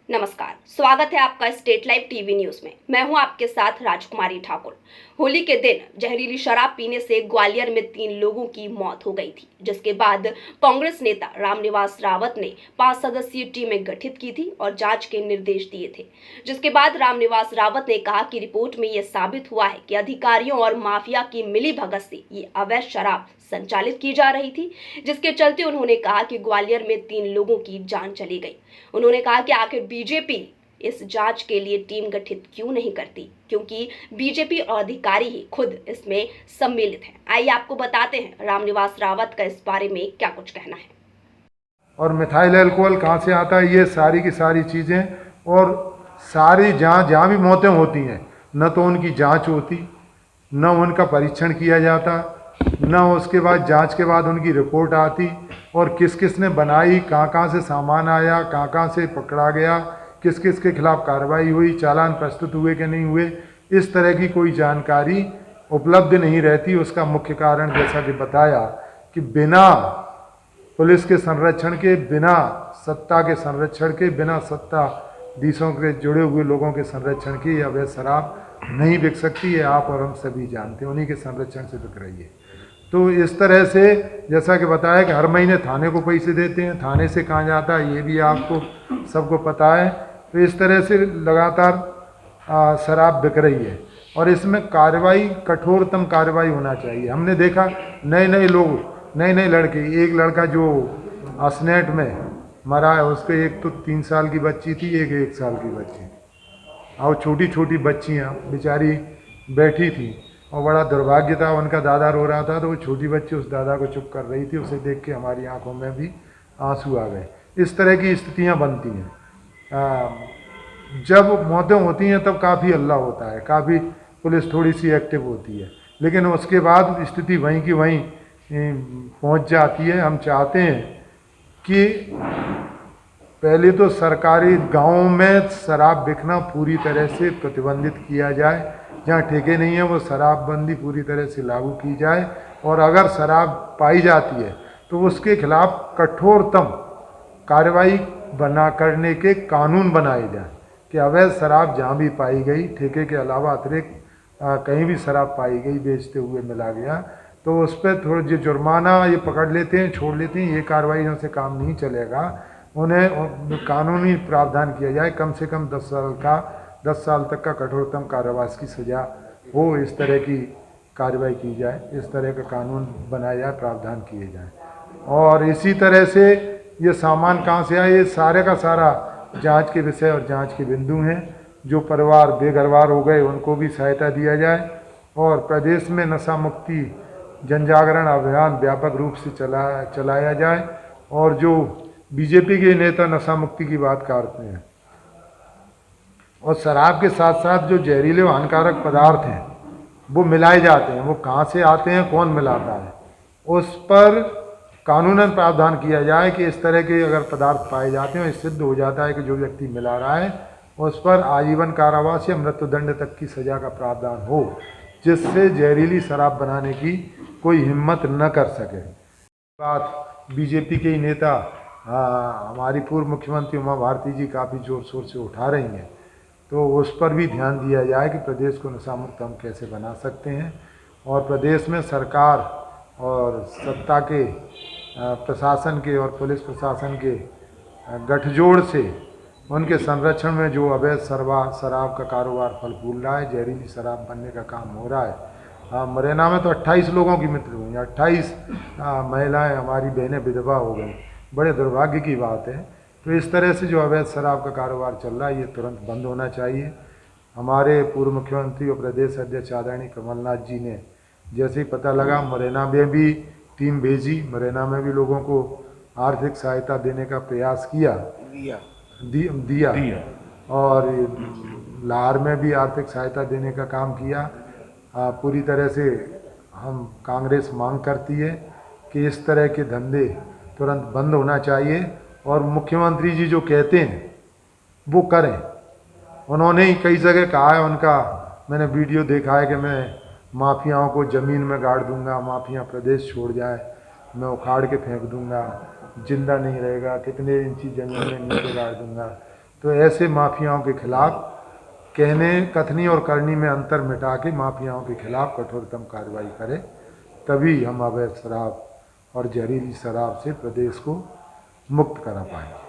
नमस्कार, स्वागत है आपका स्टेट लाइव टीवी न्यूज में। मैं हूं आपके साथ राजकुमारी ठाकुर। होली के दिन जहरीली शराब पीने से ग्वालियर में 3 लोगों की मौत हो गई थी, जिसके बाद कांग्रेस नेता रामनिवास रावत ने 5 सदस्यीय टीमें गठित की थी और जांच के निर्देश दिए थे। जिसके बाद रामनिवास रावत ने कहा कि रिपोर्ट में यह साबित हुआ है कि अधिकारियों और माफिया की मिलीभगत से ये अवैध शराब संचालित की जा रही थी, जिसके चलते उन्होंने कहा कि ग्वालियर में 3 लोगों की जान चली गई। उन्होंने कहा कि आखिर बीजेपी इस जांच के लिए टीम गठित क्यों नहीं करती, क्योंकि बीजेपी और अधिकारी ही खुद इसमें सम्मिलित हैं। आइए आपको बताते हैं रामनिवास रावत का इस बारे में क्या कुछ कहना है। और मिथाइल अल्कोहल कहाँ से आता है, ये सारी की सारी चीज़ें और सारी जहाँ भी मौतें होती हैं, न तो उनकी जांच होती, न उनका परीक्षण किया जाता, न उसके बाद जांच के बाद उनकी रिपोर्ट आती और किस किस ने बनाई, कहाँ से सामान आया, कहाँ से पकड़ा गया, किस किस के खिलाफ कार्रवाई हुई, चालान प्रस्तुत हुए कि नहीं हुए, इस तरह की कोई जानकारी उपलब्ध नहीं रहती। उसका मुख्य कारण जैसा कि बताया कि बिना पुलिस के संरक्षण के, बिना सत्ता के संरक्षण के, बिना सत्ताधीशों के जुड़े हुए लोगों के संरक्षण के अवैध शराब नहीं बिक सकती है। आप और हम सभी जानते हैं, उन्हीं के संरक्षण से बिक रही है। तो इस तरह से जैसा कि बताया कि हर महीने थाने को पैसे देते हैं, थाने से कहाँ जाता है ये भी आपको सबको पता है। तो इस तरह से लगातार शराब बिक रही है और इसमें कार्रवाई, कठोरतम कार्रवाई होना चाहिए। हमने देखा नए नए लोग, नए नए लड़के, एक लड़का जो असनेट में मरा है, उसके एक तो 3 साल की बच्ची थी, एक 1 साल की बच्ची, और छोटी छोटी बच्चियाँ बेचारी बैठी थी और बड़ा दुर्भाग्य था। उनका दादा रो रहा था तो वो छोटी बच्ची उस दादा को चुप कर रही थी। उसे देख के हमारी आंखों में भी आंसू आ गए। इस तरह की स्थितियां बनती हैं। जब मौतें होती हैं तब काफ़ी हल्ला होता है, काफ़ी पुलिस थोड़ी सी एक्टिव होती है, लेकिन उसके बाद स्थिति वहीं की वहीं पहुंच जाती है। हम चाहते हैं कि पहले तो सरकारी गांवों में शराब बिकना पूरी तरह से प्रतिबंधित किया जाए। जहाँ ठेके नहीं है वो शराबबंदी पूरी तरह से लागू की जाए और अगर शराब पाई जाती है तो उसके खिलाफ कठोरतम कार्रवाई करने के कानून बनाए जाएं कि अवैध शराब जहाँ भी पाई गई, ठेके के अलावा अतिरिक्त कहीं भी शराब पाई गई, बेचते हुए मिला गया, तो उस पर थोड़ा जो जुर्माना ये पकड़ लेते हैं, छोड़ लेते हैं, ये कार्रवाई से काम नहीं चलेगा। उन्हें कानूनी प्रावधान किया जाए, कम से कम 10 साल तक का कठोरतम कारावास की सज़ा हो। इस तरह की कार्रवाई की जाए, इस तरह का कानून बनाया जाए, प्रावधान किए जाए। और इसी तरह से ये सामान कहाँ से आए, ये सारे का सारा जांच के विषय और जांच के बिंदु हैं। जो परिवार बेघरवार हो गए उनको भी सहायता दिया जाए और प्रदेश में नशा मुक्ति जनजागरण अभियान व्यापक रूप से चलाया जाए। और जो बीजेपी के नेता नशा मुक्ति की बात करते हैं और शराब के साथ साथ जो जहरीले व हानिकारक पदार्थ हैं वो मिलाए जाते हैं, वो कहाँ से आते हैं, कौन मिलाता है, उस पर कानूनन प्रावधान किया जाए कि इस तरह के अगर पदार्थ पाए जाते हैं, सिद्ध हो जाता है कि जो व्यक्ति मिला रहा है, उस पर आजीवन कारावास या मृत्युदंड तक की सज़ा का प्रावधान हो, जिससे जहरीली शराब बनाने की कोई हिम्मत न कर सके। बात बीजेपी के ही नेता हमारी पूर्व मुख्यमंत्री उमा भारती जी काफ़ी जोर शोर से उठा रही हैं, तो उस पर भी ध्यान दिया जाए कि प्रदेश को नशा मुक्त हम कैसे बना सकते हैं। और प्रदेश में सरकार और सत्ता के, प्रशासन के और पुलिस प्रशासन के गठजोड़ से उनके संरक्षण में जो अवैध शराब का कारोबार फल फूल रहा है, जहरीली शराब बनने का काम हो रहा है। मुरैना में तो 28 लोगों की मृत्यु हुई, 28 महिलाएं, हमारी बहनें विधवा हो गई। बड़े दुर्भाग्य की बात है। तो इस तरह से जो अवैध शराब का कारोबार चल रहा है, ये तुरंत बंद होना चाहिए। हमारे पूर्व मुख्यमंत्री और प्रदेश अध्यक्ष आदरणीय कमलनाथ जी ने जैसे ही पता लगा मुरैना में भी टीम भेजी, मुरैना में भी लोगों को आर्थिक सहायता देने का प्रयास किया, दिया और लाहौर में भी आर्थिक सहायता देने का काम किया। पूरी तरह से हम कांग्रेस मांग करती है कि इस तरह के धंधे तुरंत बंद होना चाहिए और मुख्यमंत्री जी जो कहते हैं वो करें। उन्होंने ही कई जगह कहा है, उनका मैंने वीडियो देखा है कि मैं माफियाओं को ज़मीन में गाड़ दूंगा, माफिया प्रदेश छोड़ जाए, मैं उखाड़ के फेंक दूंगा, जिंदा नहीं रहेगा, कितने इंची ज़मीन में नीचे गाड़ दूंगा। तो ऐसे माफियाओं के खिलाफ कहने कथनी और करनी में अंतर मिटा के माफियाओं के खिलाफ कठोरतम कार्रवाई करे, तभी हम अवैध शराब और जहरीली शराब से प्रदेश को मुक्त करा पाएंगे।